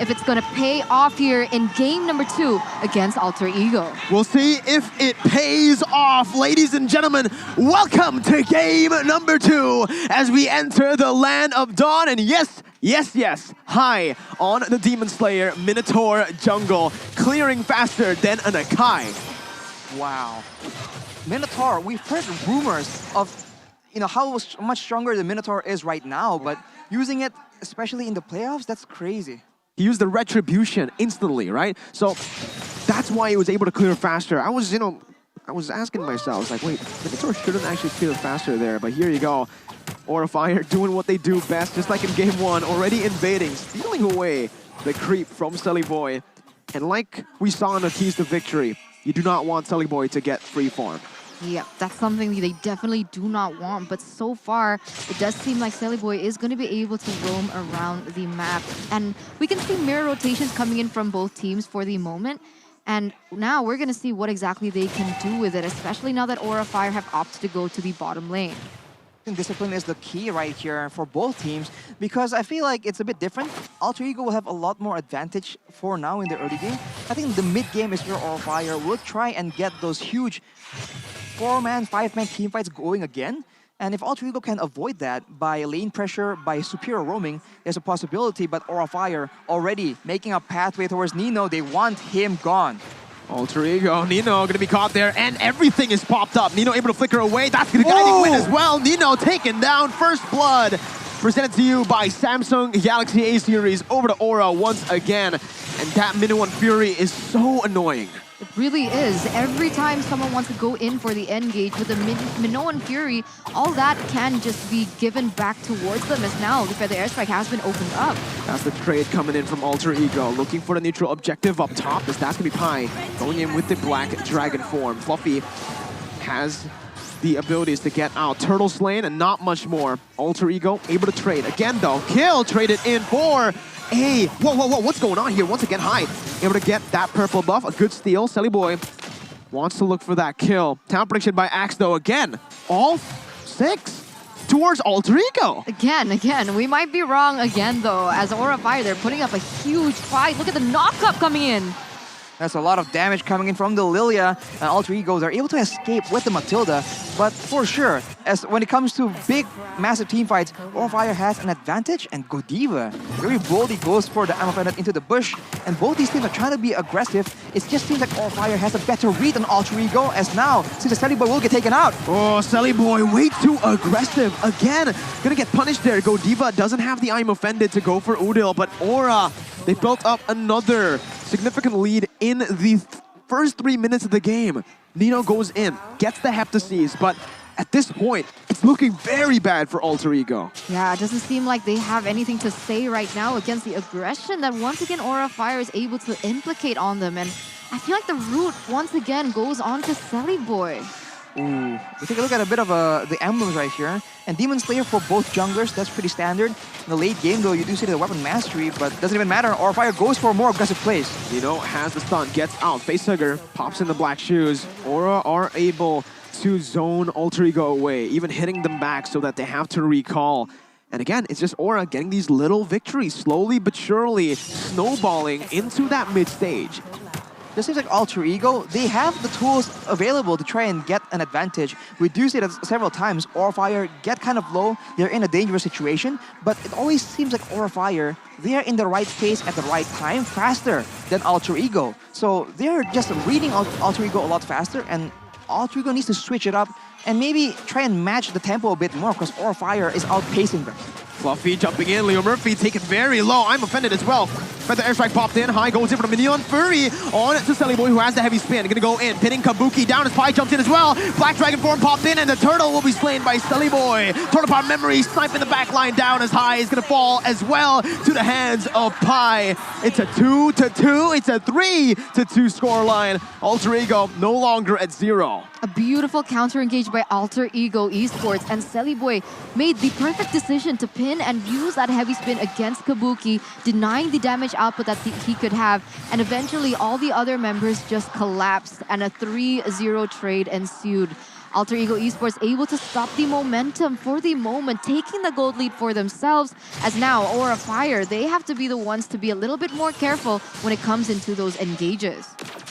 if it's going to pay off here in game number 2 against Alter Ego. We'll see if it pays off. Ladies and gentlemen, welcome to game number 2 as we enter the land of Dawn. And yes, high on the Demon Slayer Minotaur jungle, clearing faster than an Akai. Wow. Minotaur, we've heard rumors of how much stronger the Minotaur is right now, but using it, especially in the playoffs, that's crazy. He used the retribution instantly, right? So that's why he was able to clear faster. I was asking myself, I was like, wait, Minotaur shouldn't actually clear faster there, but here you go. Aura Fire doing what they do best, just like in game 1, already invading, stealing away the creep from Sully Boy. And like we saw in the keys to victory, you do not want Sully Boy to get free farm. Yeah, that's something they definitely do not want. But so far, it does seem like Sully Boy is going to be able to roam around the map. And we can see mirror rotations coming in from both teams for the moment. And now we're going to see what exactly they can do with it, especially now that Aura Fire have opted to go to the bottom lane. I think discipline is the key right here for both teams, because I feel like it's a bit different. Alter Ego will have a lot more advantage for now in the early game. I think the mid game is where Aura Fire will try and get those huge 4-man, 5-man team fights going again. And if Alter Ego can avoid that by lane pressure, by superior roaming, there's a possibility. But Aura Fire already making a pathway towards Nino. They want him gone. Alter Ego, Nino gonna be caught there, and everything is popped up. Nino able to flicker away. That's gonna guiding win as well. Nino taken down, first blood. Presented to you by Samsung Galaxy A series over to Aura once again. And that Minoan Fury is so annoying. It really is. Every time someone wants to go in for the engage with the Minoan Fury, all that can just be given back towards them, as now the Feather Airstrike has been opened up. That's the trade coming in from Alter Ego, looking for the neutral objective up top, as that's gonna be Pi going in with the Black Dragon form. Fluffy has the abilities to get out. Turtle slain and not much more. Alter Ego able to trade. Again though, kill traded in for a... Whoa, what's going on here? Once again, Hyde able to get that purple buff. A good steal. Sully Boy wants to look for that kill. Town prediction by Axe though, again. All 6 towards Alter Ego. Again, we might be wrong again though, as Aura Fire, they're putting up a huge fight. Look at the knock-up coming in. There's a lot of damage coming in from the Lilia, and Alter Ego, they're able to escape with the Matilda. But for sure, as when it comes to big, massive team fights, Aura Fire has an advantage, and Godiva very boldly goes for the Ammo Pendant into the bush. And both these teams are trying to be aggressive. It just seems like Aura Fire has a better read on Alter Ego, as now, since the Sully Boy will get taken out. Oh, Sully Boy way too aggressive. Again, gonna get punished there. Godiva doesn't have the I'm Offended to go for Udil, but Aura, they built up another significant lead in the first 3 minutes of the game. Nino goes in, gets the Heptases, but at this point, it's looking very bad for Alter Ego. Yeah, it doesn't seem like they have anything to say right now against the aggression that once again Aura Fire is able to implicate on them. And I feel like the root once again goes on to Sully Boy. Ooh, we take a look at a bit of the emblems right here. And Demon Slayer for both junglers, that's pretty standard. In the late game though, you do see the weapon mastery, but doesn't even matter. Aura Fire goes for more aggressive plays. Nino has the stun, gets out, facehugger, pops in the black shoes. Aura are able to zone Alter Ego away, even hitting them back so that they have to recall. And again, it's just Aura getting these little victories, slowly but surely snowballing into that mid stage. Just seems like Alter Ego, they have the tools available to try and get an advantage. We do see that several times. Aura Fire get kind of low, they're in a dangerous situation, but it always seems like Aura Fire, they're in the right place at the right time, faster than Alter Ego. So they're just reading Alter Ego a lot faster, and Alter Ego needs to switch it up and maybe try and match the tempo a bit more, because Aura Fire is outpacing them. Fluffy jumping in, Leo Murphy taken very low. I'm Offended as well. But the airstrike popped in, high goes in for the Minion Fury on to Sully Boy, who has the heavy spin. Gonna go in, pinning Kabuki down as Pi jumps in as well. Black Dragon form popped in, and the turtle will be slain by Sully Boy. Turtle Power Memory sniping the back line down as high is gonna fall as well to the hands of Pi. It's a 2-2, it's a 3-2 scoreline. Alter Ego no longer at 0. A beautiful counter engage by Alter Ego Esports, and Sully Boy made the perfect decision to pin and use that heavy spin against Kabuki, denying the damage output that he could have, and eventually all the other members just collapsed and a 3-0 trade ensued. Alter Ego Esports able to stop the momentum for the moment, taking the gold lead for themselves, as now Aura Fire, they have to be the ones to be a little bit more careful when it comes into those engages.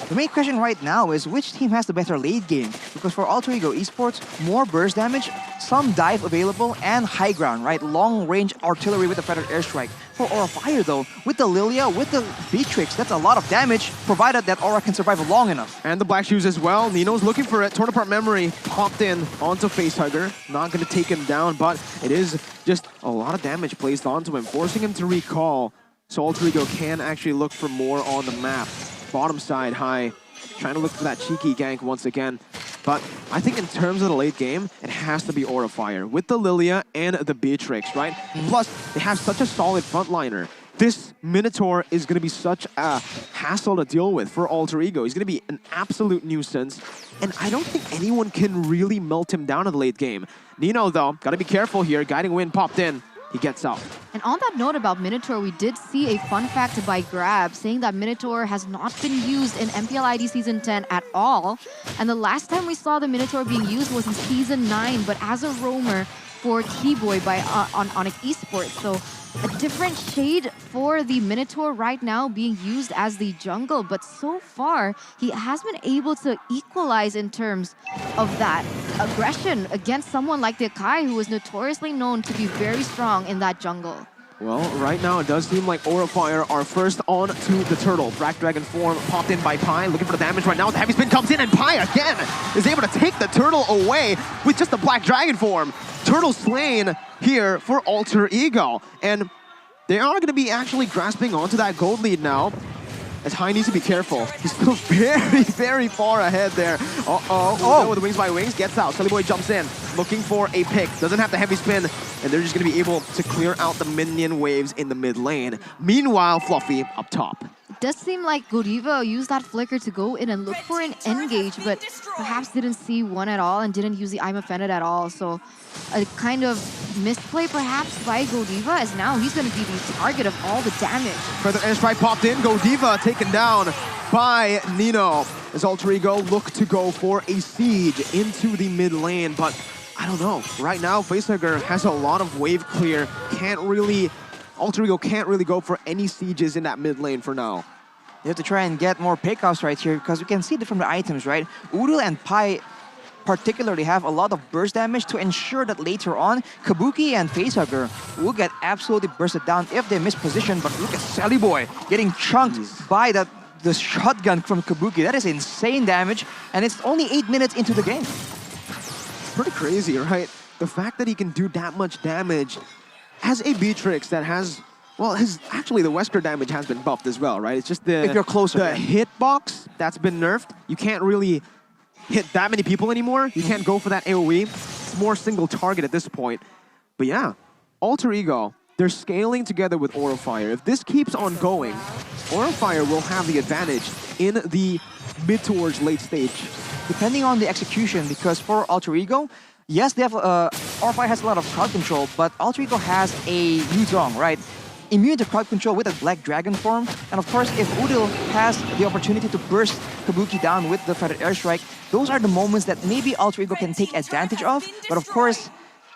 The main question right now is which team has the better late game? Because for Alter Ego Esports, more burst damage, some dive available, and high ground, right? Long-range artillery with the Feathered Airstrike. For Aura Fire though, with the Lilia, with the Beatrix, that's a lot of damage, provided that Aura can survive long enough. And the Black Shoes as well. Nino's looking for it. Torn apart memory, popped in onto Facehugger. Not going to take him down, but it is just a lot of damage placed onto him, forcing him to recall. So Alter Ego can actually look for more on the map. Bottom side high, trying to look for that cheeky gank once again. But I think in terms of the late game, it has to be Aura Fire with the Lilia and the Beatrix, right? Plus, they have such a solid frontliner. This Minotaur is going to be such a hassle to deal with for Alter Ego. He's going to be an absolute nuisance. And I don't think anyone can really melt him down in the late game. Nino, though, got to be careful here. Guiding Wind popped in. He gets out. And on that note about Minotaur, we did see a fun fact by Grab saying that Minotaur has not been used in MPL ID Season 10 at all. And the last time we saw the Minotaur being used was in Season 9, but as a roamer for T-Boy by Onyx Esports. So a different shade for the Minotaur right now being used as the jungle. But so far, he has been able to equalize in terms of that aggression against someone like the Akai, who is notoriously known to be very strong in that jungle. Well, right now it does seem like Aura Fire are first on to the Turtle. Black Dragon form popped in by Pi, looking for the damage right now. The heavy spin comes in, and Pi again is able to take the Turtle away with just the Black Dragon form. Turtle slain here for Alter Ego. And they are going to be actually grasping onto that gold lead now. As High needs to be careful. He's still very, very far ahead there. Oh, with the wings by wings, gets out. Sully Boy jumps in, looking for a pick. Doesn't have the heavy spin, and they're just going to be able to clear out the minion waves in the mid lane. Meanwhile, Fluffy up top. It does seem like Godiva used that flicker to go in and look for an engage, but perhaps didn't see one at all and didn't use the I'm Offended at all. So a kind of misplay perhaps by Godiva, as now he's going to be the target of all the damage. Further airstrike popped in. Godiva taken down by Nino. As Alter Ego look to go for a siege into the mid lane, but I don't know. Right now, Facehugger has a lot of wave clear. Alter Ego can't really go for any sieges in that mid lane for now. You have to try and get more pickoffs right here because we can see it from the items, right? Udil and Pi particularly have a lot of burst damage to ensure that later on, Kabuki and Facehugger will get absolutely bursted down if they miss position. But look at Sally Boy getting chunked by the shotgun from Kabuki. That is insane damage, and it's only 8 minutes into the game. It's pretty crazy, right? The fact that he can do that much damage has a Beatrix that has, well, actually the Wesker damage has been buffed as well, right? It's just if you're closer, the hitbox that's been nerfed. You can't really hit that many people anymore. You can't go for that AoE. It's more single target at this point. But yeah, Alter Ego, they're scaling together with Aura Fire. If this keeps on going, Aura Fire will have the advantage in the mid towards late stage. Depending on the execution, because for Alter Ego, yes, they have Aura Fire has a lot of crowd control, but Alter Ego has a Yuzong, right? Immune to crowd control with a Black Dragon form. And of course, if Udil has the opportunity to burst Kabuki down with the Feathered Airstrike, those are the moments that maybe Alter Ego can take advantage of. But of course,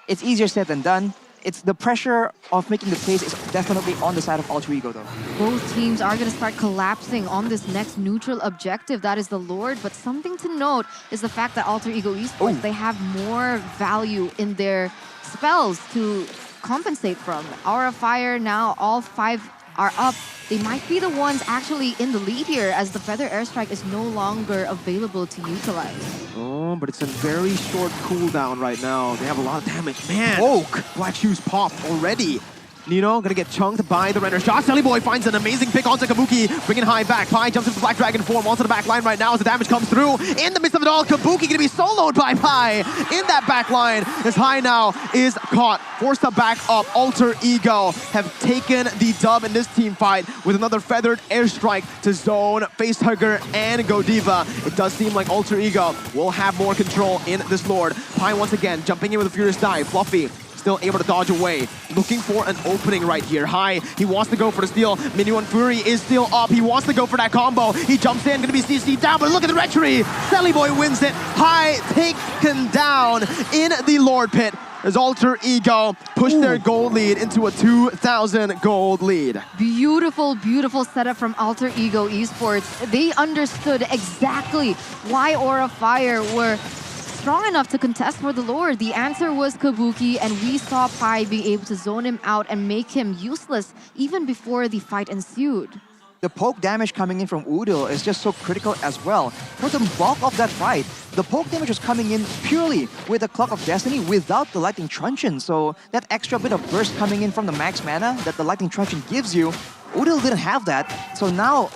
it's easier said than done. It's the pressure of making the plays is definitely on the side of Alter Ego though. Both teams are going to start collapsing on this next neutral objective, that is the Lord. But something to note is the fact that Alter Ego Esports, they have more value in their spells to compensate from. Aura Fire now, all 5 are up. They might be the ones actually in the lead here as the Feather Airstrike is no longer available to utilize. Oh, but it's a very short cooldown right now. They have a lot of damage. Man, Oak! Black Shoes popped already. Nino gonna get chunked by the render shot. Sally Boy finds an amazing pick onto Kabuki, bringing High back. Pi jumps into the Black Dragon form onto the back line right now as the damage comes through. In the midst of it all, Kabuki gonna be soloed by Pi in that back line as High now is caught. Forced to back up. Alter Ego have taken the dub in this team fight with another Feathered Airstrike to zone Facehugger and Godiva. It does seem like Alter Ego will have more control in this Lord. Pi once again jumping in with a Furious Dive. Fluffy still able to dodge away. Looking for an opening right here. High, he wants to go for the steal. Minion Fury is still up. He wants to go for that combo. He jumps in, gonna be CC down, but look at the retry. Sellyboy wins it. High taken down in the Lord Pit. As Alter Ego push their gold lead into a 2,000 gold lead. Beautiful, beautiful setup from Alter Ego Esports. They understood exactly why Aura Fire were strong enough to contest for the Lord. The answer was Kabuki, and we saw Pi being able to zone him out and make him useless even before the fight ensued. The poke damage coming in from Udil is just so critical as well. For the bulk of that fight, the poke damage was coming in purely with the Clock of Destiny without the Lightning Truncheon. So that extra bit of burst coming in from the max mana that the Lightning Truncheon gives you, Udil didn't have that. So now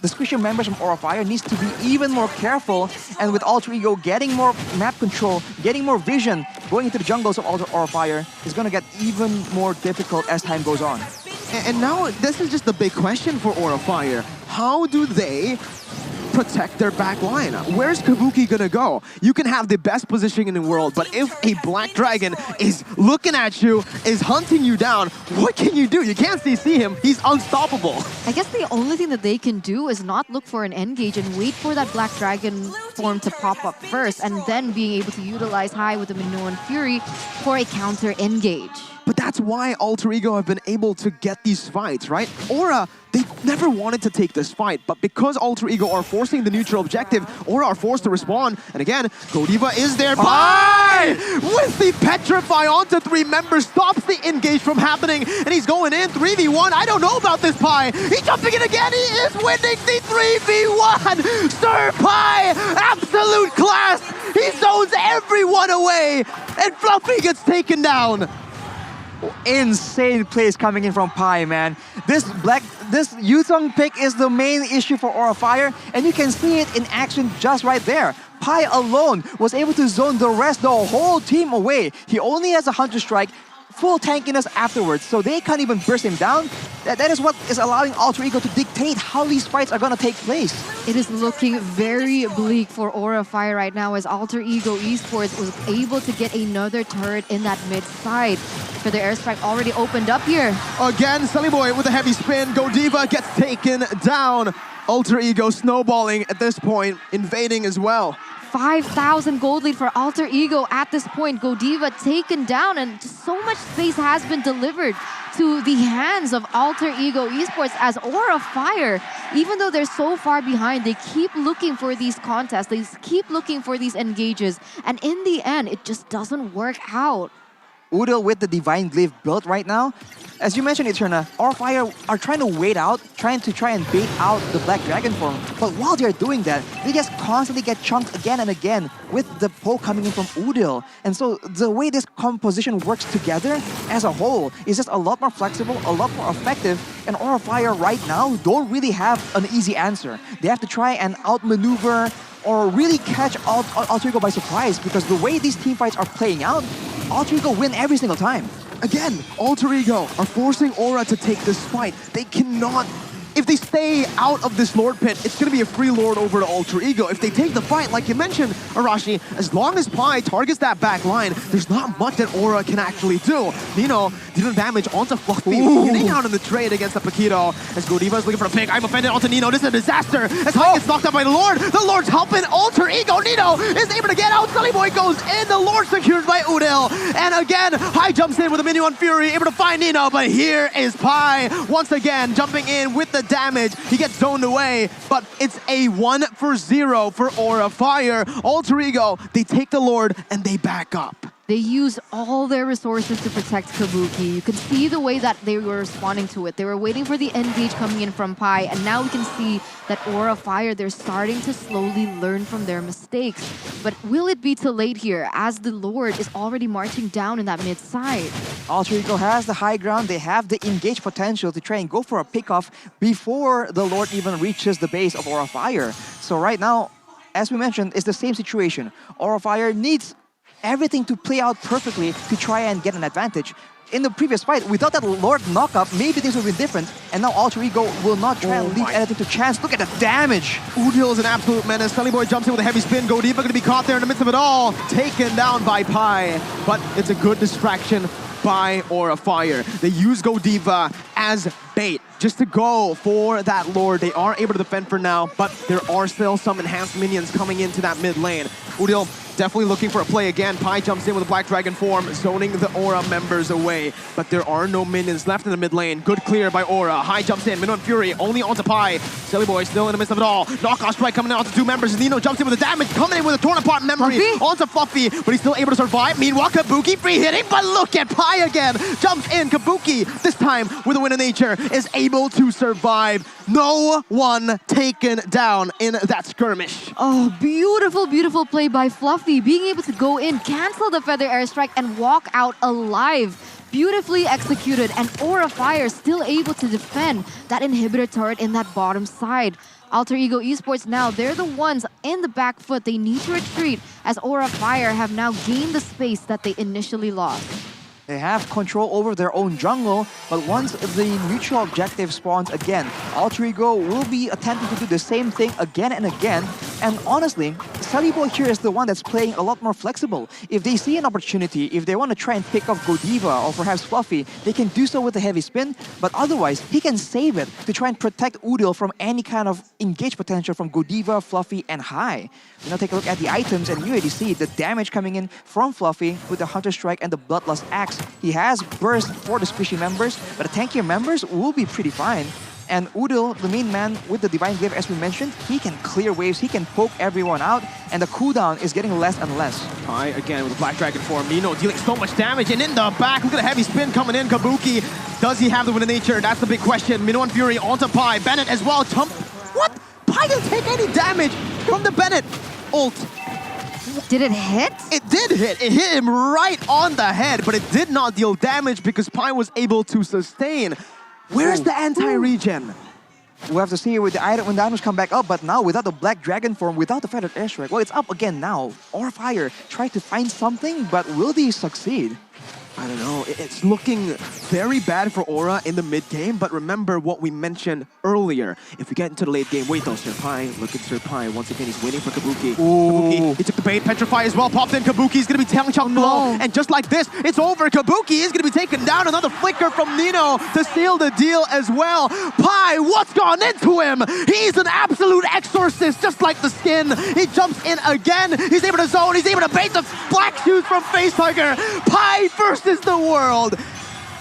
the Squishy members from Aura Fire needs to be even more careful, and with Alter Ego getting more map control, getting more vision, going into the jungles of Aura Fire is going to get even more difficult as time goes on. And now this is just the big question for Aura Fire. How do they protect their back line? Where's Kabuki gonna go? You can have the best positioning in the world, but if a Black Dragon is looking at you, is hunting you down, what can you do? You can't CC him. He's unstoppable. I guess the only thing that they can do is not look for an engage and wait for that Black Dragon form to pop up first, and then being able to utilize High with the Minoan Fury for a counter engage. But that's why Alter Ego have been able to get these fights, right? Aura, they never wanted to take this fight, but because Alter Ego are forcing the neutral objective, Aura are forced to respond. And again, Godiva is there. Pi! With the Petrify onto 3 members, stops the engage from happening, and he's going in 3v1. I don't know about this Pi. He's jumping in again. He is winning the 3v1. Sir Pi, absolute class. He zones everyone away, and Fluffy gets taken down. Insane plays coming in from Pi, man. This Yuzong pick is the main issue for Aura Fire, and you can see it in action just right there. Pi alone was able to zone the whole team away. He only has a Hunter Strike, full tankiness afterwards, so they can't even burst him down. That is what is allowing Alter Ego to dictate how these fights are going to take place. It is looking very bleak for Aura Fire right now, as Alter Ego Esports was able to get another turret in that mid side. For the airstrike already opened up here. Again, Sellyboy with a heavy spin. Godiva gets taken down. Alter Ego snowballing at this point, invading as well. 5,000 gold lead for Alter Ego at this point. Godiva taken down, and just so much space has been delivered to the hands of Alter Ego Esports, as Aura Fire, even though they're so far behind, they keep looking for these contests, they keep looking for these engages, and in the end, it just doesn't work out. Udil with the Divine Glyph built right now. As you mentioned, Eterna, Aura Fire are trying to wait out, trying to bait out the Black Dragon form. But while they're doing that, they just constantly get chunked again and again with the poke coming in from Udil. And so the way this composition works together as a whole is just a lot more flexible, a lot more effective. And Aura Fire right now don't really have an easy answer. They have to try and outmaneuver or really catch Alter Ego by surprise, because the way these team fights are playing out, Alter Ego win every single time. Again, Alter Ego are forcing Aura to take this fight. They cannot... If they stay out of this Lord Pit, it's going to be a free Lord over to Alter Ego. If they take the fight, like you mentioned, Arashi, as long as Pi targets that back line, there's not much that Aura can actually do. Nino did damage onto Fluffy, getting out in the trade against the Paquito. As Godiva is looking for a pick, I'm offended onto Nino. This is a disaster. As High gets knocked out by the Lord's helping Alter Ego. Nino is able to get out. Sellyboy goes in. The Lord secured by Udil. And again, High jumps in with a Minion Fury, able to find Nino. But here is Pi once again jumping in with the damage. He gets zoned away, but it's a 1-for-0 for Aura Fire. Alter Ego, they take the Lord and they back up. They use all their resources to protect Kabuki. You can see the way that they were responding to it. They were waiting for the engage coming in from Pi, and now we can see that Aura Fire, they're starting to slowly learn from their mistakes. But will it be too late here, as the Lord is already marching down in that mid side? Alter Ego has the high ground. They have the engage potential to try and go for a pickoff before the Lord even reaches the base of Aura Fire. So right now, as we mentioned, it's the same situation. Aura Fire needs everything to play out perfectly to try and get an advantage. in the previous fight, without that Lord knockup, maybe things would have been different. And now Alter Ego will not try and leave anything to chance. Look at the damage. Udil is an absolute menace. Boy jumps in with a heavy spin. Godiva going to be caught there in the midst of it all. Taken down by Pi. But it's a good distraction by Aura Fire. They use Godiva as bait just to go for that Lord. They are able to defend for now, but there are still some enhanced minions coming into that mid lane. Udil definitely looking for a play again. Pi jumps in with a Black Dragon form, zoning the Aura members away. But there are no minions left in the mid lane. Good clear by Aura. High jumps in. Minnow and Fury only onto Pi. Boy still in the midst of it all. Knockoff strike coming out to 2 members. Nino jumps in with the damage, coming in with a torn apart memory onto Fluffy, but he's still able to survive. Meanwhile, Kabuki free hitting, but look at Pi again. Jumps in. Kabuki, this time with a win of nature, is able to survive. No one taken down in that skirmish. Oh, beautiful, beautiful play by Fluffy. Being able to go in, cancel the Feather Airstrike, and walk out alive. Beautifully executed, and Aura Fire still able to defend that inhibitor turret in that bottom side. Alter Ego Esports now, they're the ones in the back foot. They need to retreat as Aura Fire have now gained the space that they initially lost. They have control over their own jungle, but once the neutral objective spawns again, Alter Ego will be attempting to do the same thing again and again. And honestly, Boy here is the one that's playing a lot more flexible. If they see an opportunity, if they want to try and pick off Godiva or perhaps Fluffy, they can do so with a heavy spin, but otherwise, he can save it to try and protect Udil from any kind of engage potential from Godiva, Fluffy, and High. Now take a look at the items, and you already see the damage coming in from Fluffy with the Hunter Strike and the Bloodlust Axe. He has burst for the squishy members, but the tankier members will be pretty fine. And Udil, the main man with the Divine Glaive, as we mentioned, he can clear waves, he can poke everyone out, and the cooldown is getting less and less. Pi again with the Black Dragon form. Nino dealing so much damage, and in the back, look at a heavy spin coming in. Kabuki, does he have the win of nature? That's the big question. Minnow and Fury onto Pi. Bennett as well. Jump. What? Pi didn't take any damage from the Bennett ult. Did it hit? It did hit. It hit him right on the head, but it did not deal damage because Pi was able to sustain. Where's the anti-regen? We'll have to see with the item when the items come back up, but now without the Black Dragon form, without the Feathered Airstrike, well, it's up again now. Aura Fire try to find something, but will they succeed? I don't know. It's looking very bad for Aura in the mid-game, but remember what we mentioned earlier. If we get into the late game, wait though, Sir Pi, look at Sir Pi. Once again, he's waiting for Kabuki. Kabuki, he took the bait, Petrify as well, popped in. Kabuki's gonna be Tang Chong blow, and just like this, it's over. Kabuki is gonna be taken down. Another flicker from Nino to seal the deal as well. Pi, what's gone into him? He's an absolute exorcist, just like the skin. He jumps in again. He's able to zone. He's able to bait the black shoes from Face Tiger. Pi versus the world.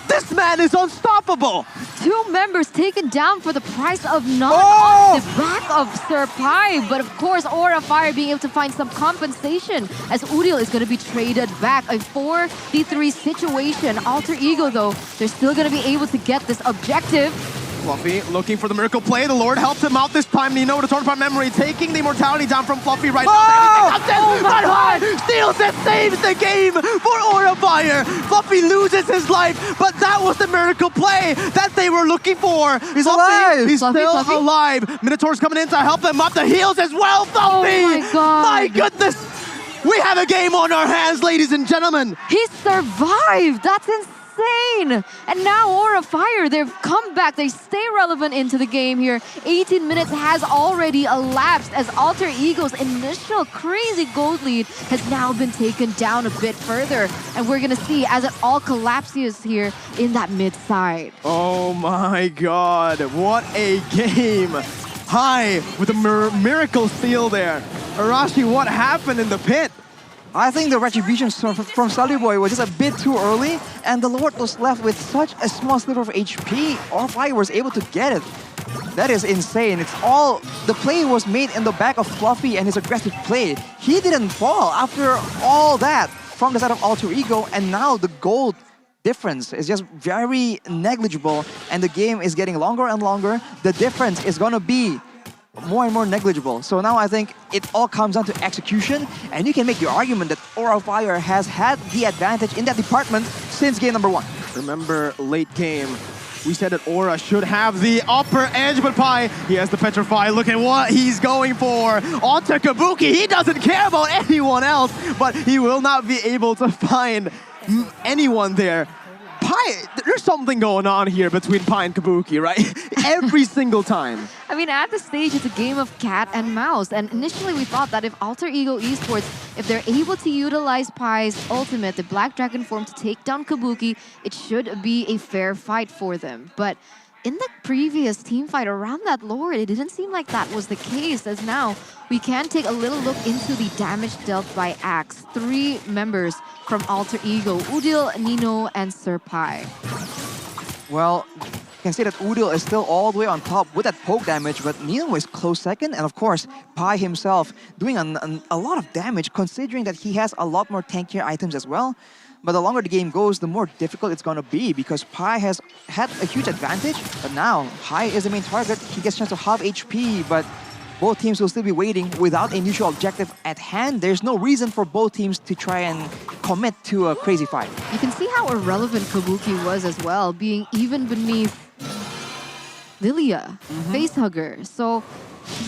This man is unstoppable. 2 members taken down for the price of none on the back of Sir Pi. But of course, Aura Fire being able to find some compensation as Udil is going to be traded back. A 4v3 situation. Alter Ego, though, they're still going to be able to get this objective. Fluffy looking for the miracle play. The Lord helps him out this time. Nino with a torn apart memory, taking the immortality down from Fluffy right now. But High steals it, saves the game for Aura Fire. Fluffy loses his life, but that was the miracle play that they were looking for. He's alive. He's still alive. Minotaur's coming in to help him up. The heals as well, Fluffy. Oh my God. My goodness. We have a game on our hands, ladies and gentlemen. He survived. That's insane. And now Aura Fire, they've come back. They stay relevant into the game here. 18 minutes has already elapsed as Alter Ego's initial crazy gold lead has now been taken down a bit further. And we're going to see as it all collapses here in that mid side. Oh my God, what a game. High with a miracle steal there. Arashi, what happened in the pit? I think the retribution from Boy was just a bit too early, and the Lord was left with such a small sliver of HP. Aura Fire was able to get it. That is insane. It's all the play was made in the back of Fluffy and his aggressive play. He didn't fall after all that from the side of Alter Ego, and now the gold difference is just very negligible, and the game is getting longer and longer. The difference is gonna be more and more negligible. So now I think it all comes down to execution, and you can make the argument that Aura Fire has had the advantage in that department since game number 1. Remember, late game, we said that Aura should have the upper edge, but Pi, he has the Petrify. Look at what he's going for. Onto Kabuki, he doesn't care about anyone else, but he will not be able to find anyone there. Pi Pi, there's something going on here between Pi and Kabuki, right? Every single time. I mean, at this stage, it's a game of cat and mouse. And initially, we thought that if Alter Ego Esports, if they're able to utilize Pi's ultimate, the Black Dragon form, to take down Kabuki, it should be a fair fight for them. But in the previous team fight around that lord, it didn't seem like that was the case, as now we can take a little look into the damage dealt by Axe. 3 members from Alter Ego: Udil, Nino, and Sir Pi. Well, you can say that Udil is still all the way on top with that poke damage, but Nino is close second, and of course, Pi himself doing a lot of damage, considering that he has a lot more tankier items as well. But the longer the game goes, the more difficult it's going to be, because Pi has had a huge advantage, but now Pi is the main target. He gets a chance to halve HP, but both teams will still be waiting without a mutual objective at hand. There's no reason for both teams to try and commit to a crazy fight. You can see how irrelevant Kabuki was as well, being even beneath Lilia, Facehugger. So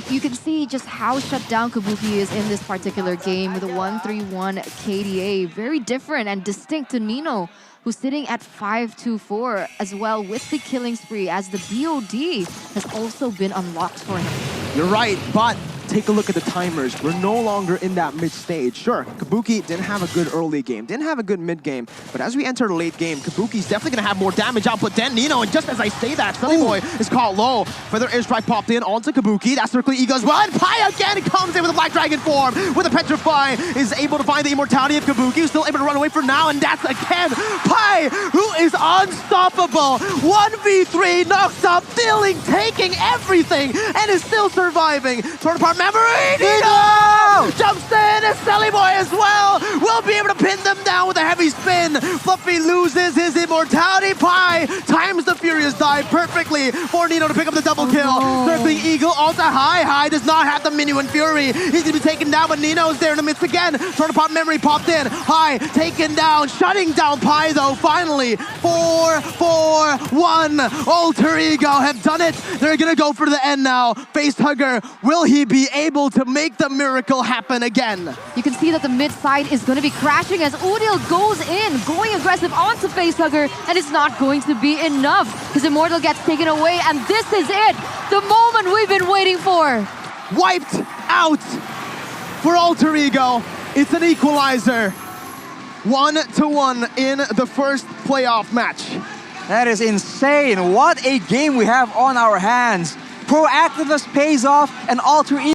you can see just how shut down Kabuki is in this particular game with a 1-3-1 KDA. Very different and distinct to Nino, who's sitting at 5-2-4 as well with the killing spree, as the BOD has also been unlocked for him. You're right, but take a look at the timers. We're no longer in that mid stage. Sure, Kabuki didn't have a good early game, didn't have a good mid game, but as we enter the late game, Kabuki's definitely gonna have more damage output than Nino. And just as I say that, Sunny Boy is caught low. Feather Airstrike popped in onto Kabuki. That circling E goes well, and Pi again comes in with a Black Dragon form. With a Petrify, is able to find the immortality of Kabuki, who's still able to run away for now, and that's again Pi, who is unstoppable. 1v3, knocks up, dealing, taking everything, and is still surviving. Torn apart memory, Nino! Jumps in, and Sally Boy as well will be able to pin them down with a heavy spin. Fluffy loses his immortality. Pi times the Furious Dive perfectly for Nino to pick up the double kill. Circling Eagle onto High. High does not have the Minuan Fury. He's gonna be taken down, but Nino's there in the midst again. Torn apart memory popped in. High taken down, shutting down Pi though, finally. 4-4-1. Alter Ego have done it. They're gonna go for the end now. Facehugger, will he be able to make the miracle happen again? You can see that the mid side is going to be crashing as Udil goes in, going aggressive onto Facehugger, and it's not going to be enough. His Immortal gets taken away, and this is it. The moment we've been waiting for. Wiped out for Alter Ego. It's an equalizer. 1-1 in the first playoff match. That is insane. What a game we have on our hands. Proactiveness pays off, and Alter Ego